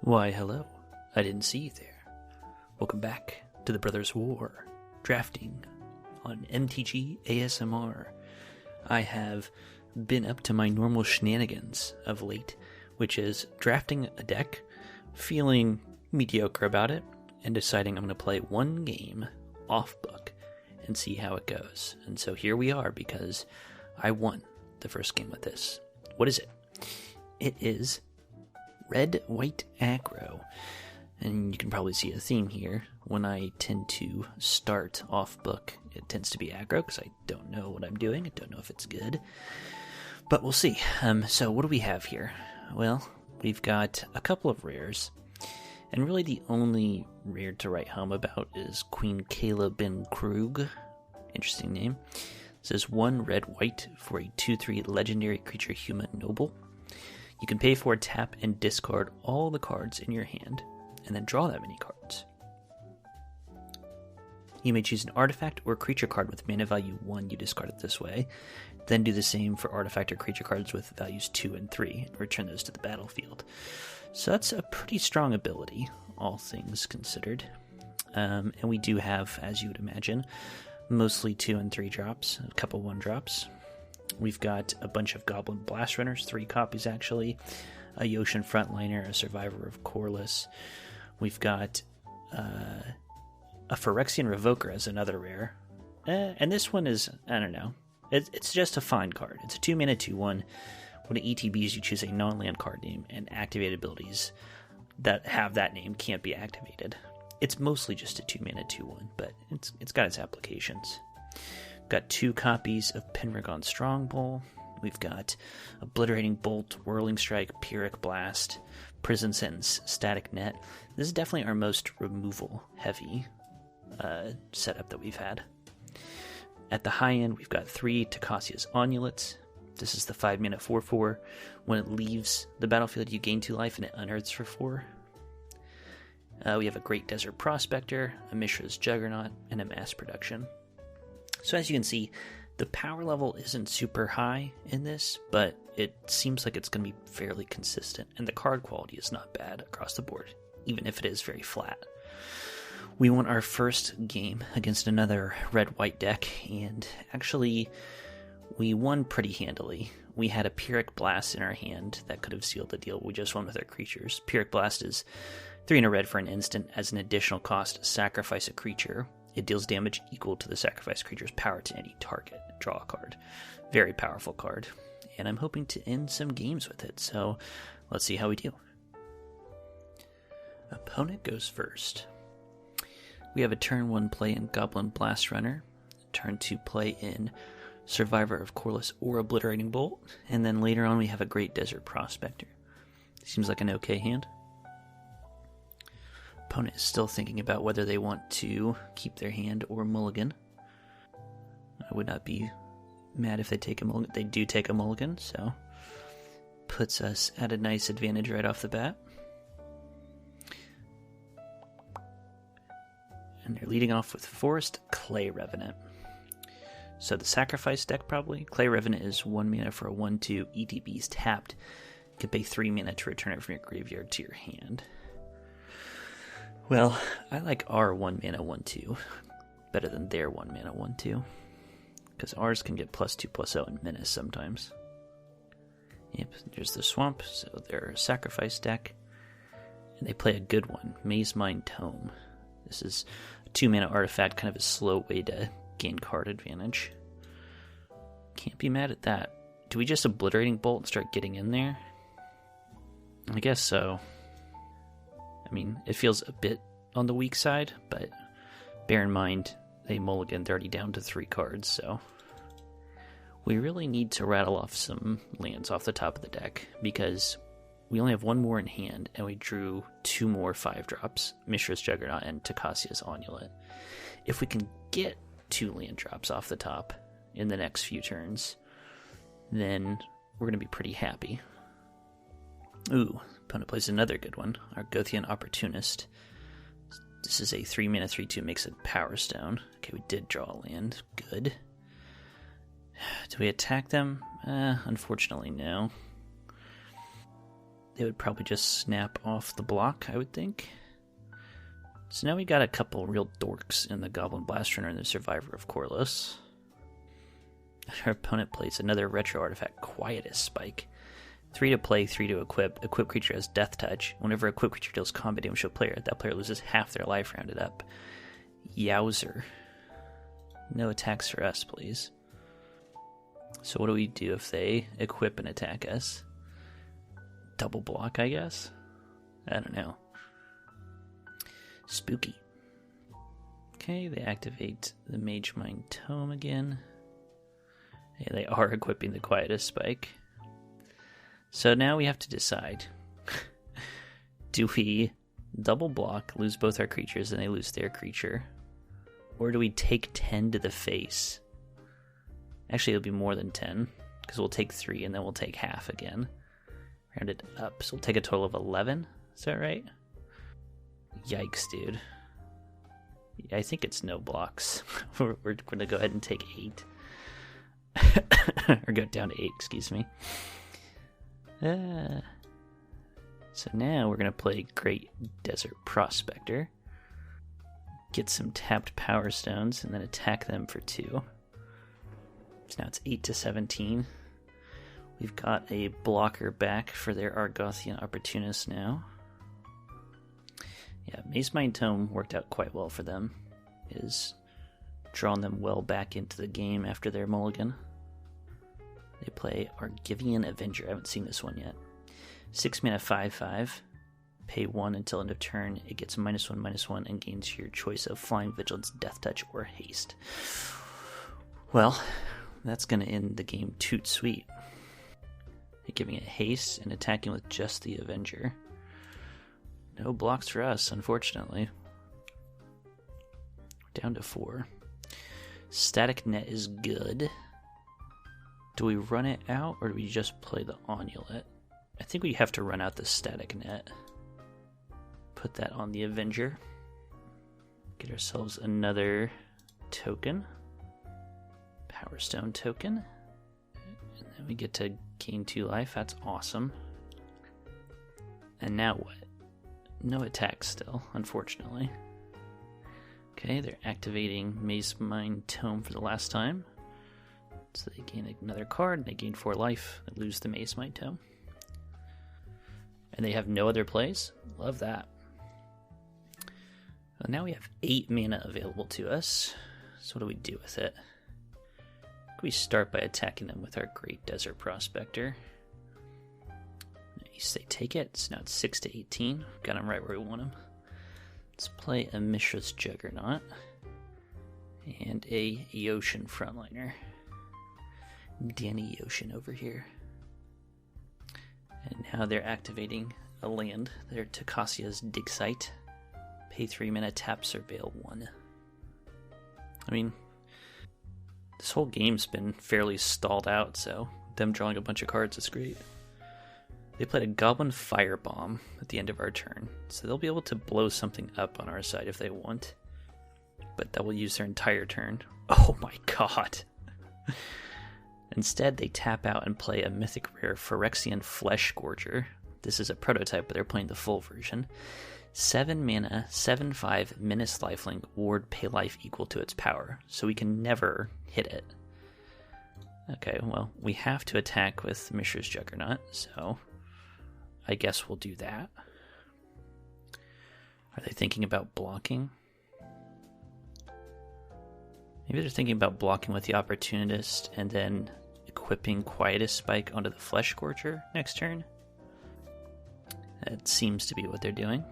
Why, hello. I didn't see you there. Welcome back to the Brothers War, drafting on MTG ASMR. I have been up to my normal shenanigans of late, which is drafting a deck, feeling mediocre about it, and deciding I'm going to play one game off book and see how it goes. And so here we are, because I won the first game with this. What is it? It is red-white aggro. And you can probably see a theme here. When I tend to start off book, it tends to be aggro, because I don't know what I'm doing. I don't know if it's good. But we'll see. So what do we have here? Well, we've got a couple of rares. And really the only rare to write home about is Queen Kayla bin-Kroog. Interesting name. It says 1 red-white for a 2/3 legendary creature human noble. You can pay for a tap and discard all the cards in your hand, and then draw that many cards. You may choose an artifact or creature card with mana value 1 you discard it this way, then do the same for artifact or creature cards with values 2 and 3, and return those to the battlefield. So that's a pretty strong ability, all things considered. And we do have, as you would imagine, mostly 2 and 3 drops, a couple 1 drops. We've got a bunch of Goblin Blast Runners, 3 copies actually, a Yoshin Frontliner, a Survivor of Corliss. We've got a Phyrexian Revoker as another rare. And this one is, I don't know, it's just a fine card. It's a 2-mana 2/1. When it ETBs, you choose a non-land card name, and activated abilities that have that name can't be activated. It's mostly just a 2-mana 2/1, but it's got its applications. Got 2 copies of Penregon Strongbull. We've got Obliterating Bolt, Whirling Strike, Pyrrhic Blast, Prison Sentence, Static Net. This is definitely our most removal-heavy setup that we've had. At the high end, we've got 3 Takacia's Onulets. This is the 5-mana 4/4. When it leaves the battlefield, you gain 2 life and it unearths for 4. We have a Great Desert Prospector, a Mishra's Juggernaut, and a Mass Production. So as you can see, the power level isn't super high in this, but it seems like it's going to be fairly consistent, and the card quality is not bad across the board, even if it is very flat. We won our first game against another red-white deck, and actually, we won pretty handily. We had a Pyrrhic Blast in our hand that could have sealed the deal. We just won with our creatures. Pyrrhic Blast is 3 in a red for an instant. As an additional cost, sacrifice a creature. It deals damage equal to the sacrificed creature's power to any target. Draw a card. Very powerful card. And I'm hoping to end some games with it, so let's see how we do. Opponent goes first. We have a turn 1 play in Goblin Blast Runner, turn 2 play in Survivor of Corliss or Obliterating Bolt, and then later on we have a Great Desert Prospector. Seems like an okay hand. Opponent is still thinking about whether they want to keep their hand or mulligan. I would not be mad if they take a mulligan. They do take a mulligan, so puts us at a nice advantage right off the bat. And they're leading off with Forest Clay Revenant. So the sacrifice deck probably. Clay Revenant is 1 mana for a 1/2. ETB's tapped. You can pay 3 mana to return it from your graveyard to your hand. Well, I like our 1 mana 1/2 better than their 1 mana 1/2. Because ours can get +2/+0 and Menace sometimes. Yep, there's the Swamp, so they're a sacrifice deck. And they play a good one, Maze Mine Tome. This is a 2 mana artifact, kind of a slow way to gain card advantage. Can't be mad at that. Do we just Obliterating Bolt and start getting in there? I guess so. I mean, it feels a bit on the weak side, but bear in mind, they mulligan, they're already down to 3 cards, so we really need to rattle off some lands off the top of the deck, because we only have 1 more in hand, and we drew 2 more 5-drops, Mishra's Juggernaut and Takacia's Onulet. If we can get 2 land drops off the top in the next few turns, then we're going to be pretty happy. Ooh, opponent plays another good one, our Gothian Opportunist. This is a 3 mana 3/2, makes it Power Stone. Okay, we did draw a land. Good. Do we attack them? Unfortunately, no. they would probably just snap off the block, I would think. So now we got a couple real dorks in the Goblin Blast Runner and the Survivor of Corliss. Our opponent plays another retro artifact, Quietus Spike. 3 to play, 3 to equip. Equip creature has Death Touch. Whenever equip creature deals combat damage to a player, that player loses half their life rounded up. Yowzer. No attacks for us, please. So what do we do if they equip and attack us? Double block, I guess? I don't know. Spooky. Okay, they activate the Mage Mind Tome again. Yeah, they are equipping the Quietus Spike. So now we have to decide. Do we double block, lose both our creatures, and they lose their creature? Or do we take 10 to the face? Actually, it'll be more than 10, because we'll take 3 and then we'll take half again. Round it up, so we'll take a total of 11. Is that right? Yikes, dude. Yeah, I think it's no blocks. We're going to go ahead and take 8. Or go down to 8, excuse me. So now we're going to play Great Desert Prospector. Get some tapped Power Stones and then attack them for 2. So now it's 8 to 17. We've got a blocker back for their Argothian Opportunist now. Yeah, Mace Mind Tome worked out quite well for them. It has drawn them well back into the game after their mulligan. They play Argivian Avenger. I haven't seen this one yet. 6 mana 5/5. Pay 1 until end of turn. It gets -1/-1 and gains your choice of Flying, Vigilance, Death Touch, or Haste. Well, that's going to end the game toot sweet. They're giving it haste and attacking with just the Avenger. No blocks for us, unfortunately. We're down to 4. Static Net is good. Do we run it out, or do we just play the Onulet? I think we have to run out the Static Net. Put that on the Avenger. Get ourselves another token. Power Stone token. And then we get to gain 2 life. That's awesome. And now what? No attacks still, unfortunately. Okay, they're activating Mace Mind Tome for the last time. So they gain another card, and they gain 4 life. They lose the Mace Mind Tome. And they have no other plays? Love that. Well, now we have 8 mana available to us. So what do we do with it? We start by attacking them with our Great Desert Prospector. Nice, they take it. So now it's 6 to 18. Got them right where we want them. Let's play a Mishra's Juggernaut. And a Yoshin Frontliner. Danny Yoshin over here. And now they're activating a land. They're Takasia's Dig Site. Pay 3 mana, tap Surveil 1. I mean, this whole game's been fairly stalled out, so them drawing a bunch of cards is great. They played a Goblin Firebomb at the end of our turn, so they'll be able to blow something up on our side if they want. But that will use their entire turn. Oh my god! Instead, they tap out and play a mythic rare Phyrexian Flesh Gorger. This is a prototype, but they're playing the full version. 7 mana, 7/5, Menace Lifelink, ward, pay life equal to its power. So we can never hit it. Okay, well, we have to attack with Mishra's Juggernaut, so I guess we'll do that. Are they thinking about blocking? Maybe they're thinking about blocking with the Opportunist and then equipping Quietus Spike onto the Flesh Scorcher next turn. That seems to be what they're doing.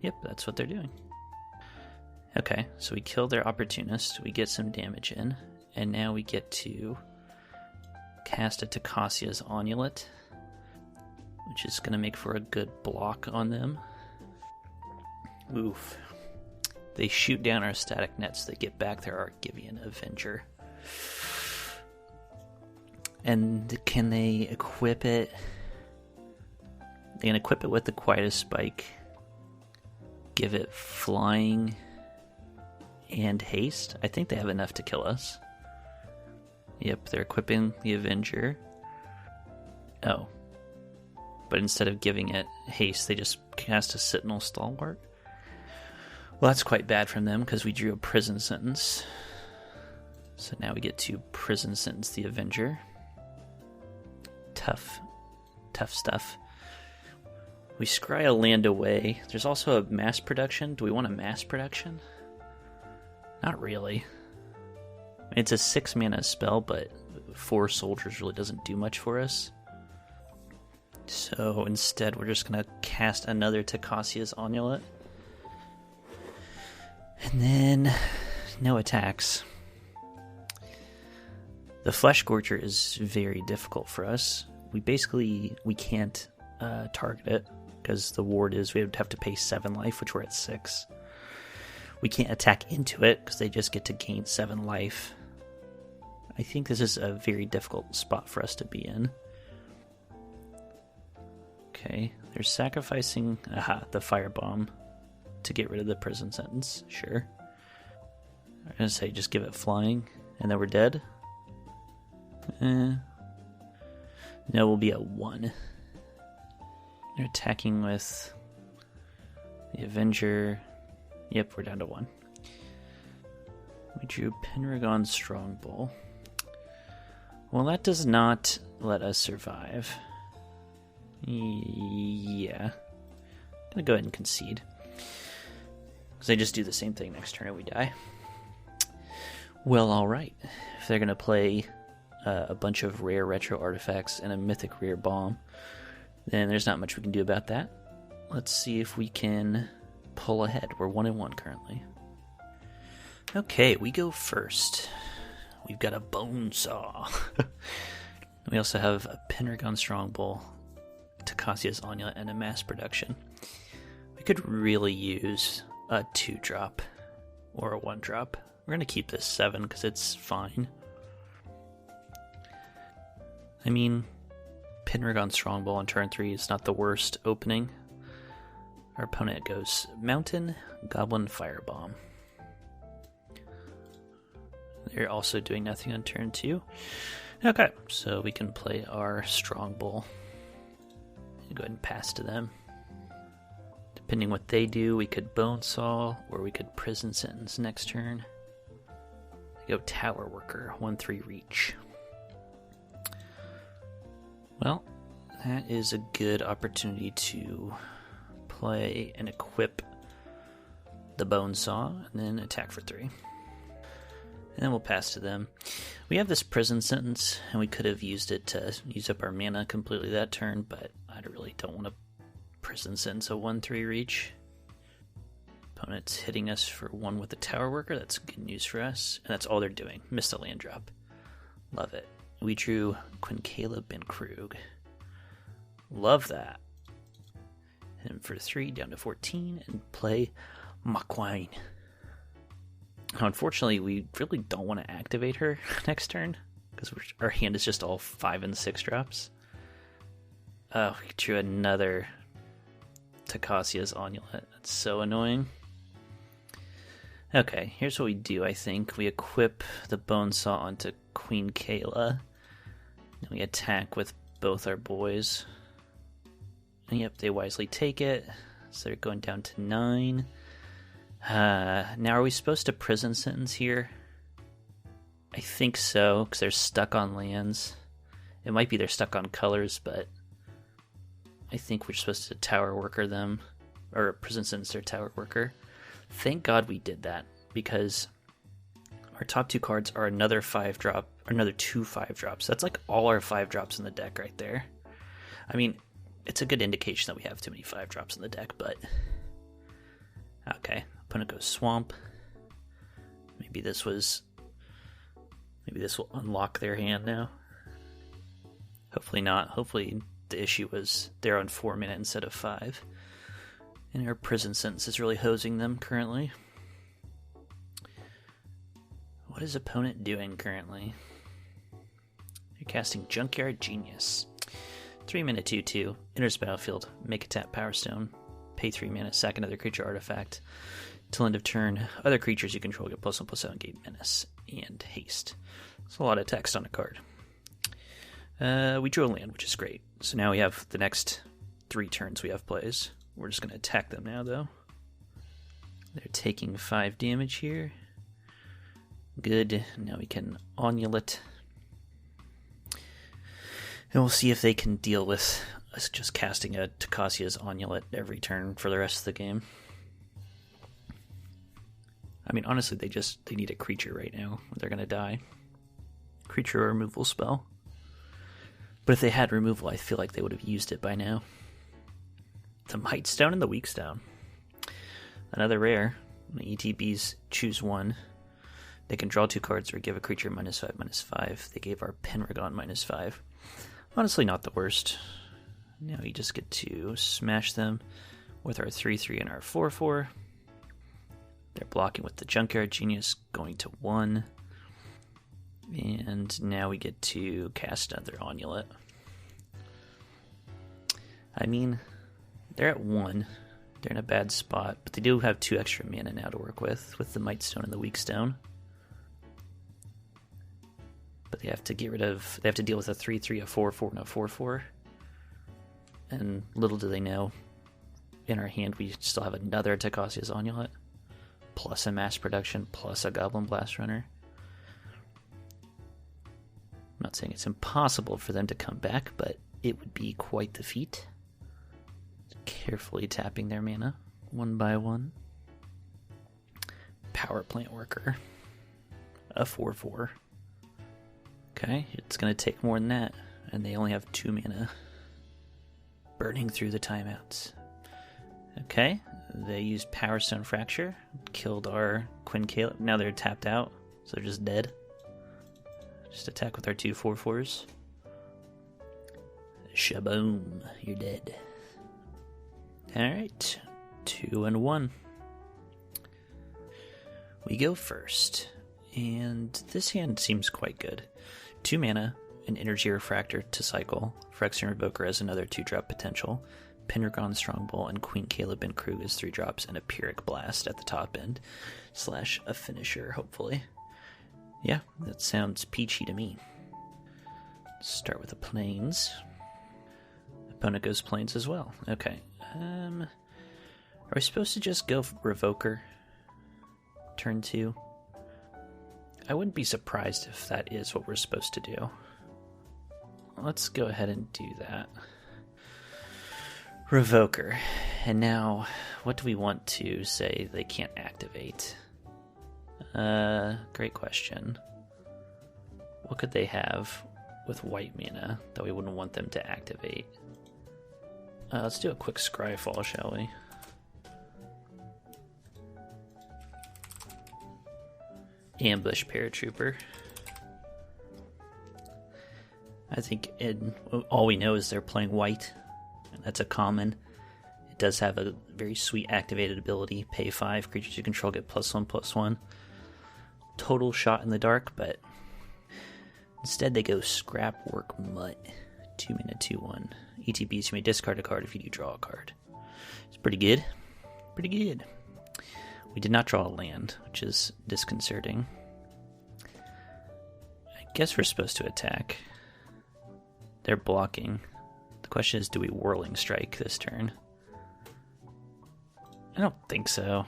Yep, that's what they're doing. Okay, so we kill their Opportunist, we get some damage in, and now we get to cast a Takasia's Onulet, which is going to make for a good block on them. Oof. They shoot down our Static Nets, they get back their Argivian Avenger. And can they equip it? They can equip it with the Quietus Spike, give it flying and haste. I think they have enough to kill us. Yep, they're equipping the Avenger. Oh. but instead of giving it haste, they just cast a Sentinel Stalwart. Well, that's quite bad from them because we drew a Prison Sentence. So now we get to Prison Sentence the Avenger. Tough stuff. We scry a land away. There's also a mass production. Do we want a mass production? Not really. It's a 6 mana spell, but 4 soldiers really doesn't do much for us. So instead, we're just going to cast another Takasia's Amulet. And then, no attacks. The Flesh Gorger is very difficult for us. We can't target it, because the ward is we would have to pay 7 life, which we're at 6. We can't attack into it, because they just get to gain 7 life. I think this is a very difficult spot for us to be in. Okay, they're sacrificing the Firebomb to get rid of the Prison Sentence. Sure. I'm going to say just give it flying, and then we're dead. No, we'll be at 1. They're attacking with the Avenger. Yep, we're down to 1. We drew Penregon Strongbull. Well, that does not let us survive. Yeah. I'm going to go ahead and concede. Because they just do the same thing next turn and we die. Well, alright. If they're going to play a bunch of rare retro artifacts and a mythic rare bomb, then there's not much we can do about that. Let's see if we can pull ahead. We're 1-1 currently. Okay, we go first. We've got a Bone Saw. We also have a Penregon Strongbull, Takasia's Amulet, and a mass production. We could really use a 2-drop or a 1-drop. We're going to keep this 7 because it's fine. I mean, Penregon Strongbull on turn 3 is not the worst opening. Our opponent goes Mountain, Goblin, Firebomb. They're also doing nothing on turn 2. Okay, so we can play our Strongbull and go ahead and pass to them. Depending what they do, we could Bonesaw or we could Prison Sentence next turn. They go Tower Worker, 1/3 reach. Well, that is a good opportunity to play and equip the Bonesaw and then attack for 3. And then we'll pass to them. We have this Prison Sentence, and we could have used it to use up our mana completely that turn, but I really don't want to Prison Sentence a 1/3 reach. Opponent's hitting us for 1 with the Tower Worker. That's good news for us. And that's all they're doing. Missed a land drop. Love it. We drew Queen Kayla, bin-Kroog. Love that. Hit him for 3, down to 14, and play Maquine. Now, unfortunately, we really don't want to activate her next turn, because our hand is just all 5 and 6 drops. Oh, we drew another Takasia's Amulet. That's so annoying. Okay, here's what we do, I think. We equip the Bonesaw onto Queen Kayla. And we attack with both our boys. And yep, they wisely take it. So they're going down to 9. Now, are we supposed to Prison Sentence here? I think so, because they're stuck on lands. It might be they're stuck on colors, but I think we're supposed to Tower Worker them, or Prison Sentence their Tower Worker. Thank God we did that, because our top 2 cards are another 5-drop, or another 2 5-drops. That's like all our 5-drops in the deck right there. I mean, it's a good indication that we have too many 5-drops in the deck, but okay. Opponent goes Swamp. Maybe this will unlock their hand now. Hopefully not. Hopefully the issue was they're on 4 mana instead of 5. And our Prison Sentence is really hosing them currently. What is opponent doing currently? They're casting Junkyard Genius. 3 mana 2/2. Enters battlefield. Make a tap Power Stone. Pay 3 mana. Sack another creature artifact. Till end of turn, other creatures you control get +1/+7, gain menace, and haste. It's a lot of text on a card. We drew a land, which is great. So now we have the next 3 turns we have plays. We're just going to attack them now, though. They're taking 5 damage here. Good. Now we can Onulet. And we'll see if they can deal with us just casting a Tocasia's Onulet every turn for the rest of the game. I mean, honestly, they need a creature right now. They're going to die. Creature removal spell. But if they had removal, I feel like they would have used it by now. The Might Stone and the Weak Stone. Another rare. The ETBs choose 1. They can draw 2 cards or give a creature -5/-5. They gave our Penregon -5. Honestly, not the worst. Now you just get to smash them with our 3/3 and our 4/4. They're blocking with the Junkyard Genius, going to 1. And now we get to cast another Onulet. I mean, they're at 1. They're in a bad spot, but they do have 2 extra mana now to work with the Might Stone and the Weak Stone. But they have to deal with a 3/3, a 4/4, and a 4/4. And little do they know, in our hand we still have another Tocasia's Onulet, plus a Mass Production, plus a Goblin Blast Runner. I'm not saying it's impossible for them to come back, but it would be quite the feat. Carefully tapping their mana, 1 by 1. Power Plant Worker. A 4/4. Okay, it's going to take more than that, and they only have 2 mana. Burning through the timeouts. Okay, they used Power Stone Fracture, killed our Queen Kayla. Now they're tapped out, so they're just dead. Just attack with our 2 4/4s. Shaboom, you're dead. Alright, 2 and 1. We go first, and this hand seems quite good. 2 mana, an Energy Refractor to cycle. Phyrexian Revoker has another 2-drop potential. Penregon Strongbull and Queen Kayla bin-Kroog is 3 drops, and a Pyrrhic Blast at the top end. / a finisher, hopefully. Yeah, that sounds peachy to me. Start with the plains. Opponent goes plains as well. Okay. Are we supposed to just go Revoker? Turn 2? I wouldn't be surprised if that is what we're supposed to do. Let's go ahead and do that. Revoker. And now, what do we want to say they can't activate? Great question. What could they have with white mana that we wouldn't want them to activate? Let's do a quick Scryfall, shall we? Ambush Paratrooper. I think all we know is they're playing white. That's a common. It does have a very sweet activated ability. Pay 5, creatures you control get +1/+1. Total shot in the dark, but instead they go Scrapwork Mutt. 2 mana, 2/1. ETBs, you may discard a card if you do draw a card. It's pretty good. Pretty good. We did not draw a land, which is disconcerting. I guess we're supposed to attack. They're blocking. The question is, do we Whirling Strike this turn? I don't think so.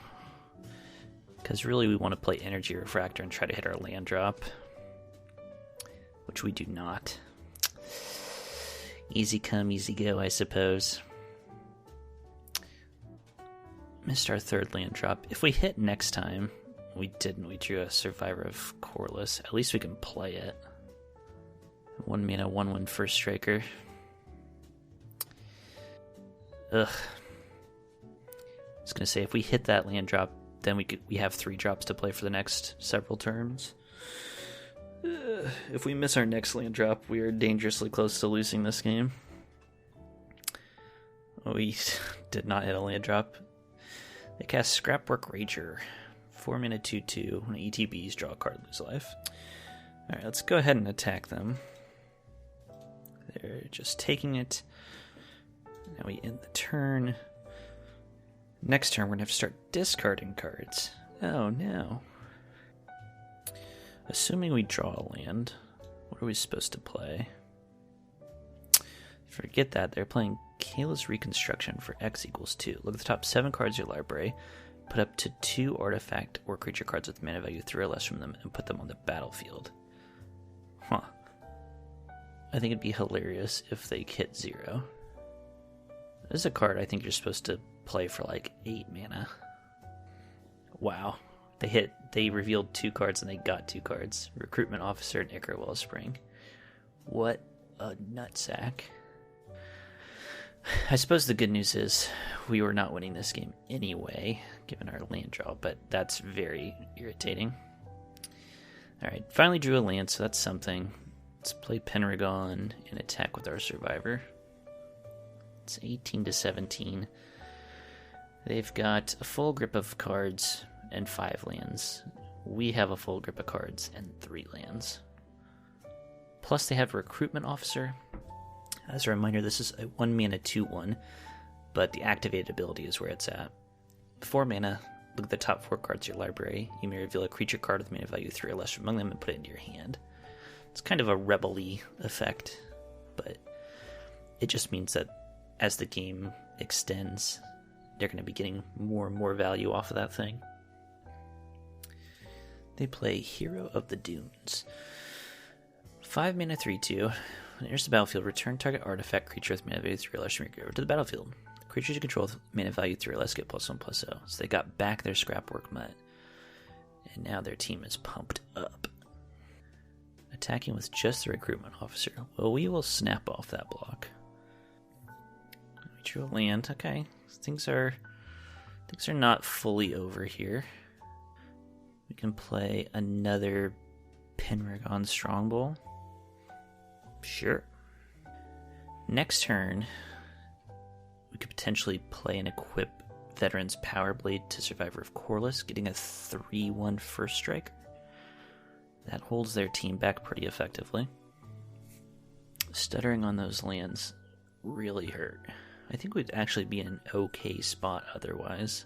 Because really we want to play Energy Refractor and try to hit our land drop. Which we do not. Easy come, easy go, I suppose. Missed our 3rd land drop. If we hit next time, we didn't. We drew a Survivor of Corliss. At least we can play it. 1 mana, 1/1 first striker. Ugh. I was gonna say, if we hit that land drop, then we have 3 drops to play for the next several turns. If we miss our next land drop, we are dangerously close to losing this game. We did not hit a land drop. They cast Scrapwork Rager. 4 mana, 2/2. When ETBs, draw a card, lose life. Alright, let's go ahead and attack them. They're just taking it. Now we end the turn. Next turn, we're going to have to start discarding cards. Oh no. Assuming we draw a land, what are we supposed to play? Forget that, they're playing Kayla's Reconstruction for X equals 2. Look at the top 7 cards of your library, put up to 2 artifact or creature cards with mana value 3 or less from them, and put them on the battlefield. Huh. I think it'd be hilarious if they hit 0. This is a card I think you're supposed to play for like 8 mana. Wow. They revealed 2 cards and they got 2 cards. Recruitment Officer and Aggro Wellspring. What a nutsack. I suppose the good news is we were not winning this game anyway, given our land draw, but that's very irritating. Alright, finally drew a land, so that's something. Let's play Penregon and attack with our Survivor. It's 18 to 17. They've got a full grip of cards and 5 lands. We have a full grip of cards and 3 lands. Plus they have a Recruitment Officer. As a reminder, this is a 1 mana 2/1, but the activated ability is where it's at. 4 mana, look at the top 4 cards of your library. You may reveal a creature card with mana value 3 or less from among them and put it into your hand. It's kind of a rebel-y effect, but it just means that as the game extends, they're going to be getting more and more value off of that thing. They play Hero of the Dunes. 5 mana 3/2. When it enters the battlefield, return target artifact creature with mana value 3 or less from your graveyard to the battlefield. Creatures you control with mana value 3 or less get +1/+0. So they got back their Scrapwork Mutt. And now their team is pumped up. Attacking with just the Recruitment Officer. Well, we will snap off that block. We drew a land. Okay. Things are not fully over here. We can play another Penregon Strongbull. Sure. Next turn, we could potentially play and equip Veteran's Power Blade to Survivor of Corliss, getting a 3/1 first striker. That holds their team back pretty effectively. Stuttering on those lands really hurt. I think we'd actually be in an okay spot otherwise.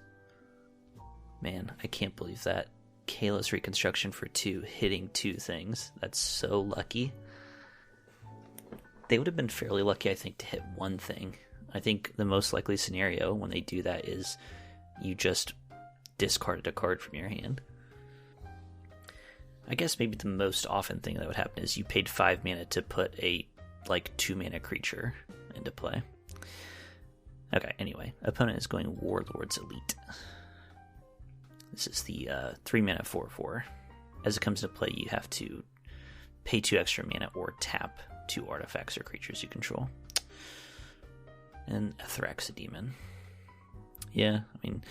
Man, I can't believe that. Kayla's Reconstruction for 2, hitting 2 things. That's so lucky. They would have been fairly lucky, I think, to hit 1 thing. I think the most likely scenario when they do that is you just discarded a card from your hand. I guess maybe the most often thing that would happen is you paid 5 mana to put a 2 mana creature into play. Okay, anyway, opponent is going Warlord's Elite. This is the 3 mana 4/4. As it comes into play, you have to pay 2 extra mana or tap 2 artifacts or creatures you control. And a Thraxodemon. Yeah, I mean,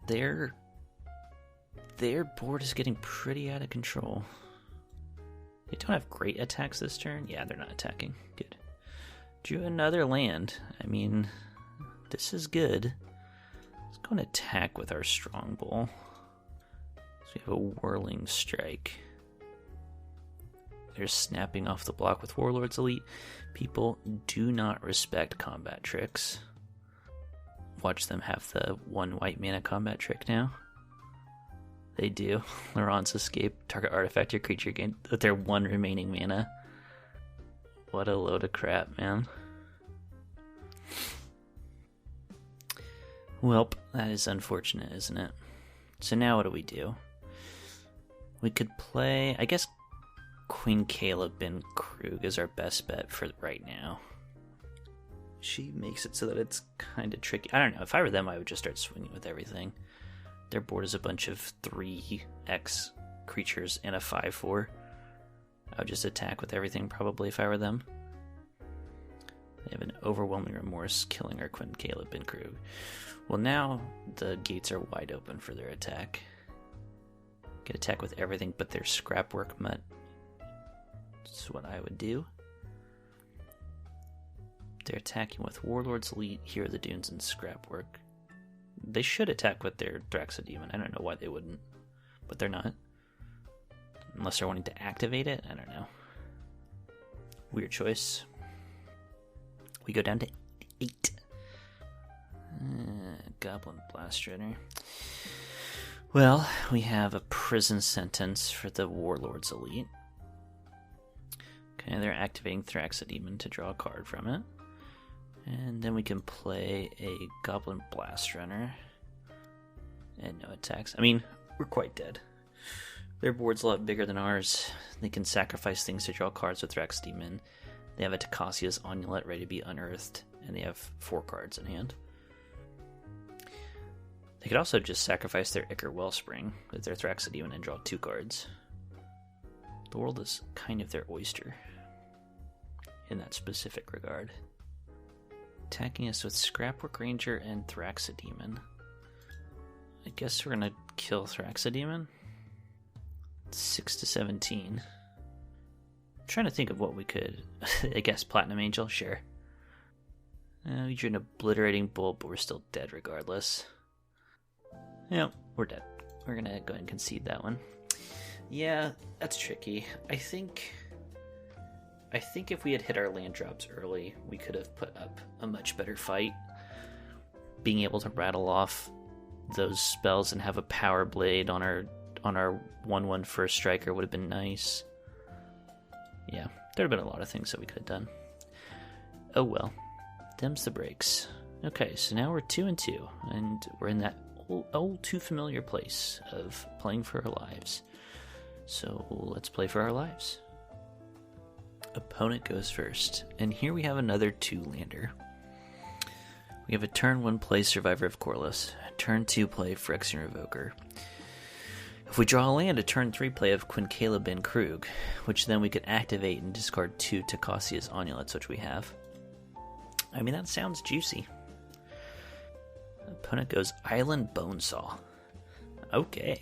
their board is getting pretty out of control. They don't have great attacks this turn. Yeah, they're not attacking. Good. Drew another land. I mean, this is good. Let's go and attack with our Strongbull. So we have a Whirling Strike. They're snapping off the block with Warlord's Elite. People do not respect combat tricks. Watch them have the 1 white mana combat trick now. They do. Laurent's Escape. Target artifact your creature gain with their 1 remaining mana. What a load of crap, man. Welp, that is unfortunate, isn't it? So now what do? We could play, I guess, Queen Kayla bin-Kroog is our best bet for right now. She makes it so that it's kind of tricky. I don't know. If I were them, I would just start swinging with everything. Their board is a bunch of 3x creatures and a 5/4. I would just attack with everything probably if I were them. They have an overwhelming remorse killing our Queen Kayla bin-Kroog. Well, now the gates are wide open for their attack. Could attack with everything but their Scrapwork Mutt. That's what I would do. They're attacking with Warlord's Elite, Hero of the Dunes, and Scrapwork. They should attack with their Thraxodemon. I don't know why they wouldn't, but they're not. Unless they're wanting to activate it? I don't know. Weird choice. We go down to 8. Goblin Blastrider. Well, we have a prison sentence for the Warlord's Elite. Okay, they're activating Thraxodemon to draw a card from it. And then we can play a Goblin Blast Runner. And no attacks. I mean, we're quite dead. Their board's a lot bigger than ours. They can sacrifice things to draw cards with Rex Demon. They have a Takacia's Amulet ready to be unearthed. And they have 4 cards in hand. They could also just sacrifice their Ichor Wellspring with their Thraxodemon and draw 2 cards. The world is kind of their oyster in that specific regard. Attacking us with Scrapwork Ranger and Thraxodemon. I guess we're gonna kill Thraxodemon. 6 to 17. I'm trying to think of what we could. I guess Platinum Angel, sure. We drew an Obliterating Bolt, but we're still dead regardless. Yeah, we're dead. We're gonna go ahead and concede that one. Yeah, that's tricky. I think if we had hit our land drops early, we could have put up a much better fight. Being able to rattle off those spells and have a Power Blade on our 1/1 first striker would have been nice. Yeah, there would have been a lot of things that we could have done. Oh well. Them's the breaks. Okay, so now we're 2-2, and we're in that old too familiar place of playing for our lives. So let's play for our lives. Opponent goes first, and here we have another 2-lander. We have a turn 1 play Survivor of Corliss, turn 2 play Phyrexian Revoker. If we draw a land, a turn 3 play of Queen Kayla bin-Kroog, which then we could activate and discard 2 Takacia's Amulets, which we have. I mean, that sounds juicy. Opponent goes Island Bonesaw. Okay.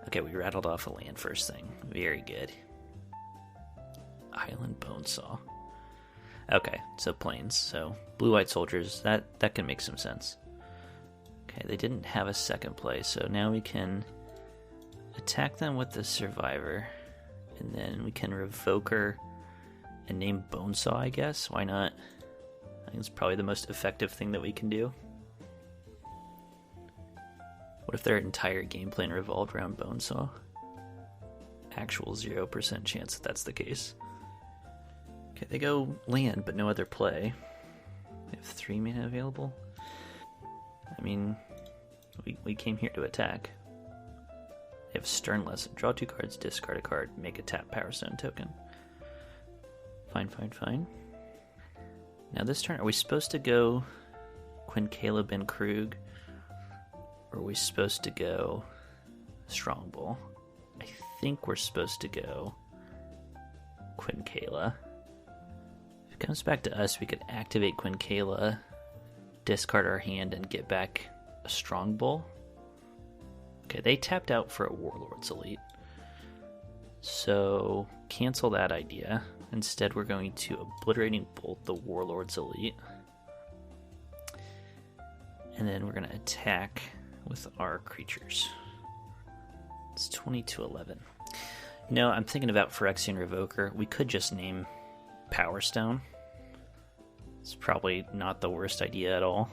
Okay, we rattled off a land first thing. Very good. Island Bonesaw. Okay, so plains. So blue-white soldiers, that can make some sense. Okay, they didn't have a second play, so now we can attack them with the Survivor. And then we can Revoker and name Bonesaw, I guess. Why not? I think it's probably the most effective thing that we can do. What if their entire game plan revolved around Bonesaw? Actual 0% chance that that's the case. Okay, they go land, but no other play. They have 3 mana available. I mean, we came here to attack. They have Stern Lesson. Draw 2 cards, discard a card, make a tap Power Stone token. Fine. Now this turn, are we supposed to go Queen Kayla bin-Kroog? Or are we supposed to go Strongbull? I think we're supposed to go Queen Kayla. If it comes back to us, we could activate Queen Kayla, discard our hand, and get back a Strongbull. Okay, they tapped out for a Warlord's Elite. So, cancel that idea. Instead, we're going to Obliterating Bolt the Warlord's Elite. And then we're going to attack with our creatures. It's 20-11. No, I'm thinking about Phyrexian Revoker. We could just name Power Stone. It's probably not the worst idea at all.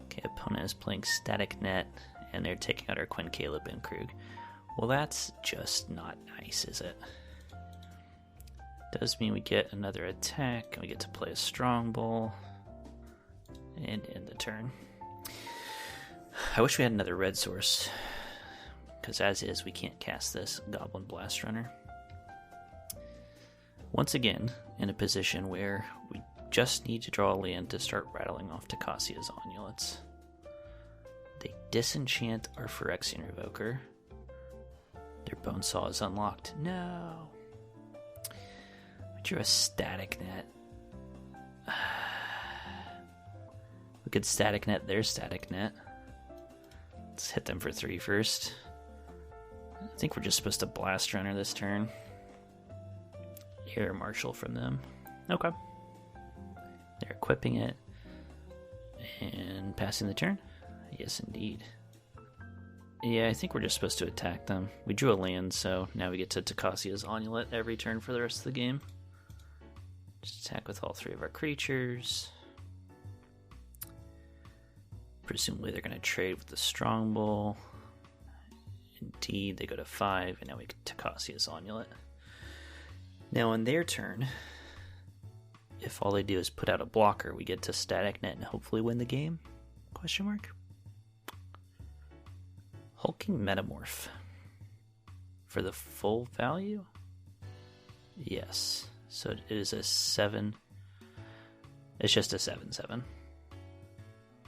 Okay, opponent is playing Static Net, and they're taking out our Queen Kayla bin-Kroog. Well, that's just not nice, is it? Does mean we get another attack, and we get to play a Strongbull, and end the turn. I wish we had another red source, because as is, we can't cast this Goblin Blast Runner. Once again, in a position where we just need to draw a land to start rattling off Takacia's Amulets. They disenchant our Phyrexian Revoker. Their Bonesaw is unlocked. No! We drew a Static Net. We could Static Net their Static Net. Let's hit them for 3 first. I think we're just supposed to Blast Runner this turn. Air Marshal from them. Okay. They're equipping it. And passing the turn? Yes, indeed. Yeah, I think we're just supposed to attack them. We drew a land, so now we get to Takacia's Amulet every turn for the rest of the game. Just attack with all 3 of our creatures. Presumably they're going to trade with the Strongbull. Indeed, they go to 5, and now we get Takacia's Amulet. Now on their turn, if all they do is put out a blocker, we get to static net and hopefully win the game? Question mark. Hulking Metamorph. For the full value? Yes. So it is a 7. It's just a 7/7.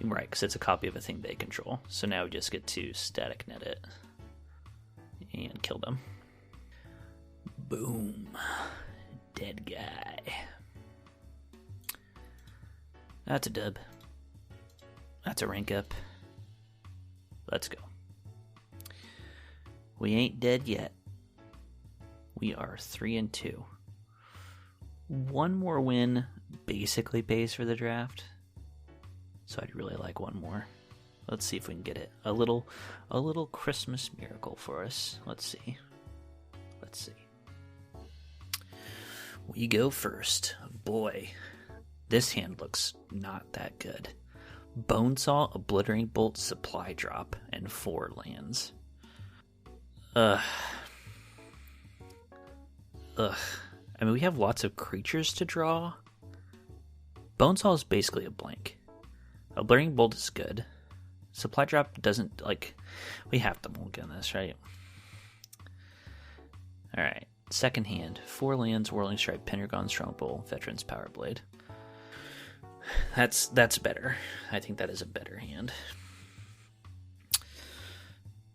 Right, because it's a copy of a thing they control. So now we just get to static net it. And kill them. Boom. Dead guy. That's a dub. That's a rank up. Let's go. We ain't dead yet. We are 3-2. One more win basically pays for the draft. So I'd really like one more. Let's see if we can get it. A little Christmas miracle for us. Let's see. We go first. Boy, this hand looks not that good. Bonesaw, Obliterating Bolt, Supply Drop, and 4 lands. Ugh. I mean, we have lots of creatures to draw. Bonesaw is basically a blank. Obliterating Bolt is good. Supply Drop doesn't, we have to mulk in this, right? Alright, second hand. 4 lands, Whirling Strike, Penregon Strongbull, Veteran's Power Blade. That's better. I think that is a better hand.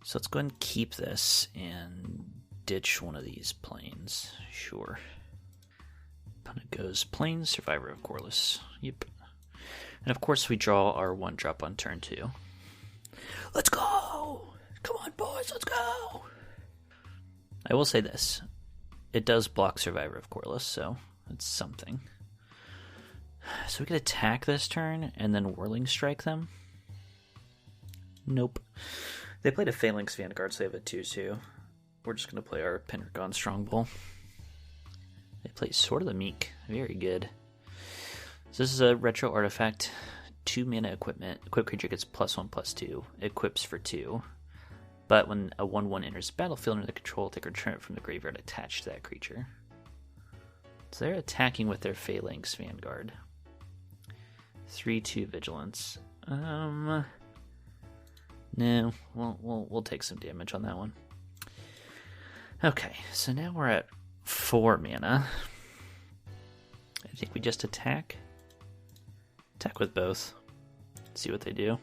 So let's go ahead and keep this and ditch one of these planes. Sure. Opponent goes Plains, Survivor of Corliss. Yep. And of course we draw our 1-drop on turn 2. Let's go! Come on, boys, let's go! I will say this. It does block Survivor of Corliss, so it's something. So we could attack this turn and then Whirling Strike them? Nope. They played a Phalanx Vanguard, so they have a 2-2. We're just going to play our Penregon Strongbull. They play Sword of the Meek. Very good. So this is a retro artifact. 2 mana equipment. Equipped creature gets +1/+2. Equips for 2. But when a 1/1 enters the battlefield under the control, take a return it from the graveyard attached to that creature. So they're attacking with their Phalanx Vanguard. 3/2 Vigilance. No, we'll take some damage on that one. Okay, so now we're at 4 mana. I think we just attack. Attack with both. See what they do.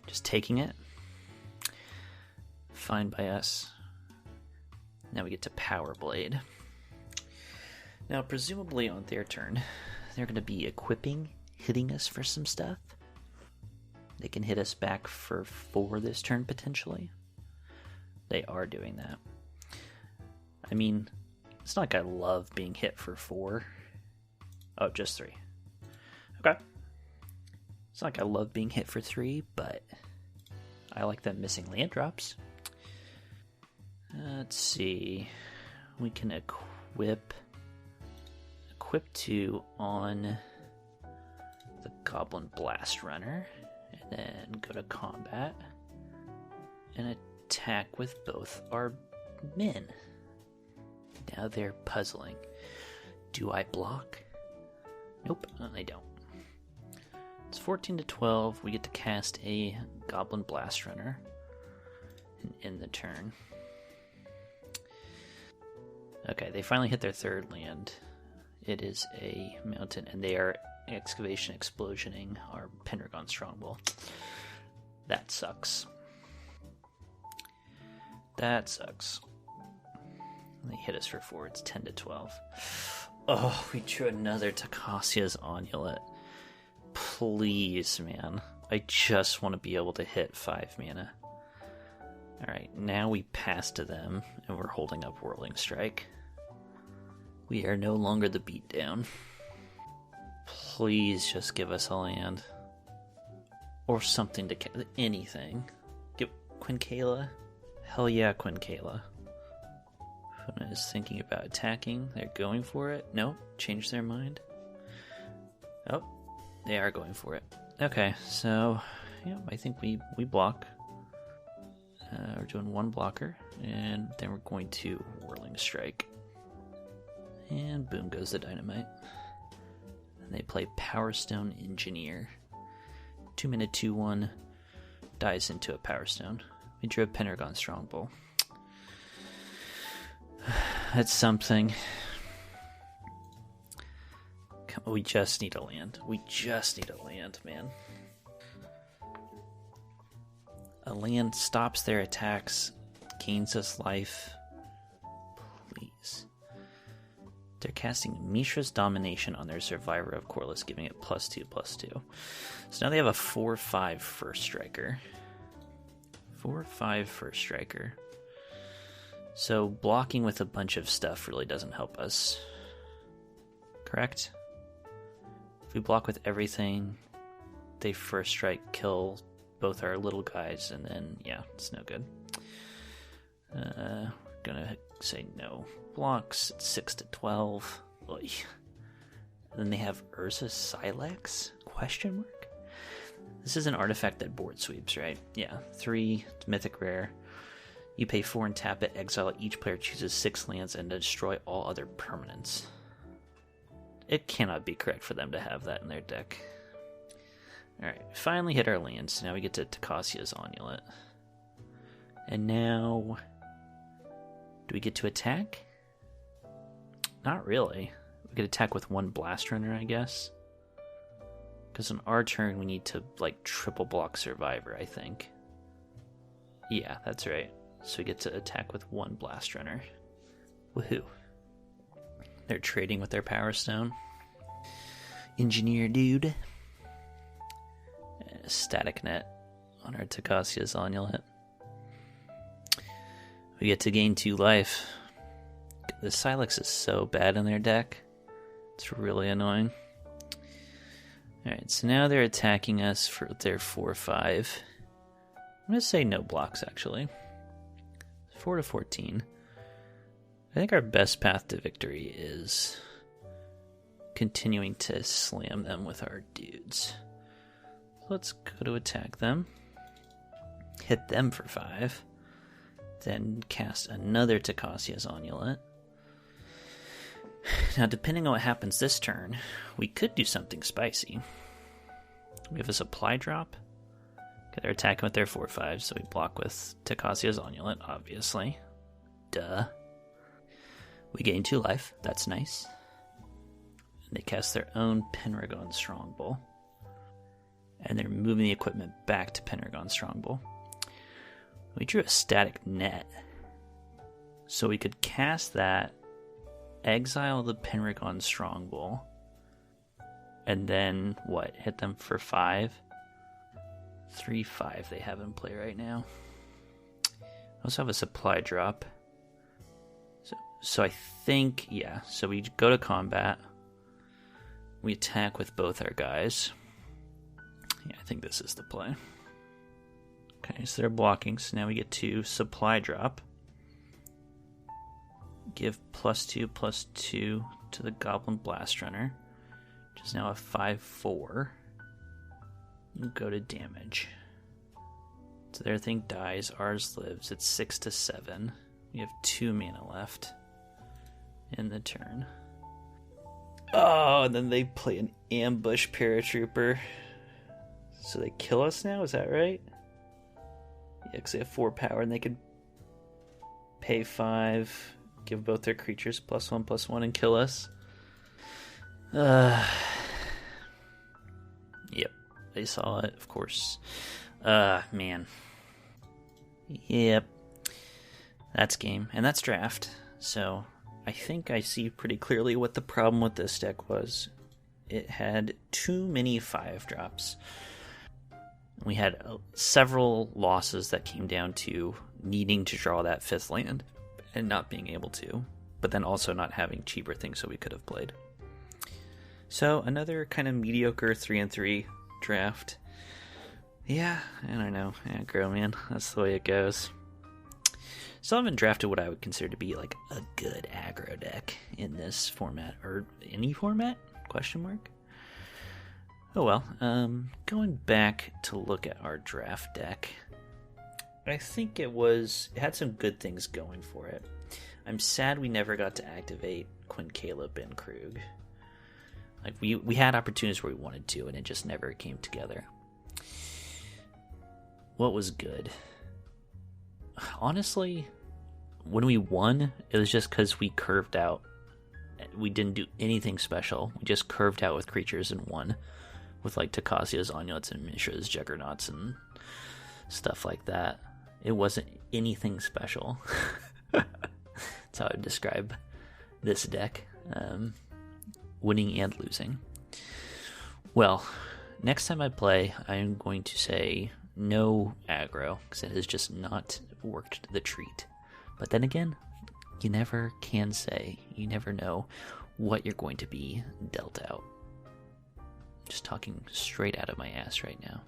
Just taking it. Fine by us. Now we get to Power Blade. Now, presumably on their turn, they're going to be equipping, hitting us for some stuff. They can hit us back for 4 this turn, potentially. They are doing that. I mean, it's not like I love being hit for 4. Oh, just 3. Okay. It's not like I love being hit for 3, but I like them missing land drops. Let's see. We can equip 2 on the Goblin Blast Runner, and then go to combat and attack with both our men. Now they're puzzling. Do I block? Nope, they don't. It's 14-12. We get to cast a Goblin Blast Runner and end the turn. Okay, they finally hit their 3rd land. It is a mountain, and they are Excavation Explosioning our Penregon Strongbull. That sucks. That sucks. They hit us for 4. It's 10-12. Oh, we drew another Takasia's Onulet. Please, man. I just want to be able to hit 5 mana. Alright, now we pass to them, and we're holding up Whirling Strike. We are no longer the beatdown. Please just give us a land. Or something to... anything. Give Queen Kayla. Hell yeah, Queen Kayla. Opponent is thinking about attacking. They're going for it. Nope. Change their mind. Oh. They are going for it. Okay, so... yeah, I think we block. We're doing 1 blocker. And then we're going to Whirling Strike. And boom goes the dynamite. They play Power Stone Engineer. 2-mana 2/1 dies into a Power Stone. We drew a Penregon Strongbull. That's something. We just need a land. We just need a land, man. A land stops their attacks, gains us life. Please. They're casting Mishra's Domination on their Survivor of Corliss, giving it +2/+2. So now they have a 4/5 First Striker. 4/5 First Striker. So blocking with a bunch of stuff really doesn't help us. Correct? If we block with everything, they first strike, kill both our little guys, and then, yeah, it's no good. Gonna say no. Blocks, it's 6-12. Oy. And then they have Urza Silex? Question mark? This is an artifact that board sweeps, right? Yeah, 3, mythic rare. You pay 4 and tap it, exile it. Each player chooses 6 lands and destroy all other permanents. It cannot be correct for them to have that in their deck. Alright, finally hit our lands. Now we get to Takasia's Onulet. And now... do we get to attack? Not really. We could attack with 1 Blast Runner, I guess. Because on our turn, we need to, like, triple block Survivor, I think. Yeah, that's right. So we get to attack with 1 Blast Runner. Woohoo. They're trading with their Power Stone. Engineer dude. Static Net on our Takasia's Onulet. We get to gain 2 life. The Silex is so bad in their deck. It's really annoying. Alright, so now they're attacking us for their 4/5. I'm going to say no blocks, actually. 4-14. I think our best path to victory is continuing to slam them with our dudes. Let's go to attack them. Hit them for 5. Then cast another Takasia's Onulet. Now, depending on what happens this turn, we could do something spicy. We have a supply drop. Okay, they're attacking with their 4/5, so we block with Takasia's Onulet, obviously. Duh. We gain 2 life. That's nice. And they cast their own Penregon Strongbull. And they're moving the equipment back to Penregon Strongbull. We drew a static net. So we could cast that, exile the Penregon Strongbull, and then, what, hit them for 5? 3/5 they have in play right now. I also have a supply drop. So I think, yeah, so we go to combat. We attack with both our guys. Yeah, I think this is the play. Okay, so they're blocking, so now we get to supply drop. Give +2/+2 to the Goblin Blast Runner, which is now a 5/4. And go to damage. So their thing dies, ours lives. It's 6-7. We have 2 mana left in the turn. Oh, and then they play an ambush paratrooper. So they kill us now, is that right? Yeah, because they have 4 power and they could pay 5, give both their creatures +1/+1 and kill us. Yep, they saw it, of course. Man. Yep. That's game, and that's draft. So I think I see pretty clearly what the problem with this deck was. It had too many 5-drops. We had several losses that came down to needing to draw that 5th land and not being able to, but then also not having cheaper things so we could have played. So another kind of mediocre 3-3 draft. Yeah, I don't know. Aggro, man. That's the way it goes. Still haven't drafted what I would consider to be like a good aggro deck in this format, or any format? Question mark. Oh well. Going back to look at our draft deck, I think it had some good things going for it. I'm sad we never got to activate Queen Kayla bin-Kroog. Like we had opportunities where we wanted to, and it just never came together. What was good? Honestly, when we won, it was just because we curved out. We didn't do anything special. We just curved out with creatures and won. With like Takasia's Amulets and Mishra's Juggernauts and stuff like that. It wasn't anything special. That's how I would describe this deck. Winning and losing. Well, next time I play, I'm going to say no aggro, because it has just not worked the treat. But then again, you never can say. You never know what you're going to be dealt out. Just talking straight out of my ass right now.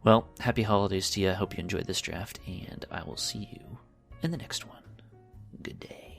Well, happy holidays to you. I hope you enjoyed this draft, and I will see you in the next one. Good day.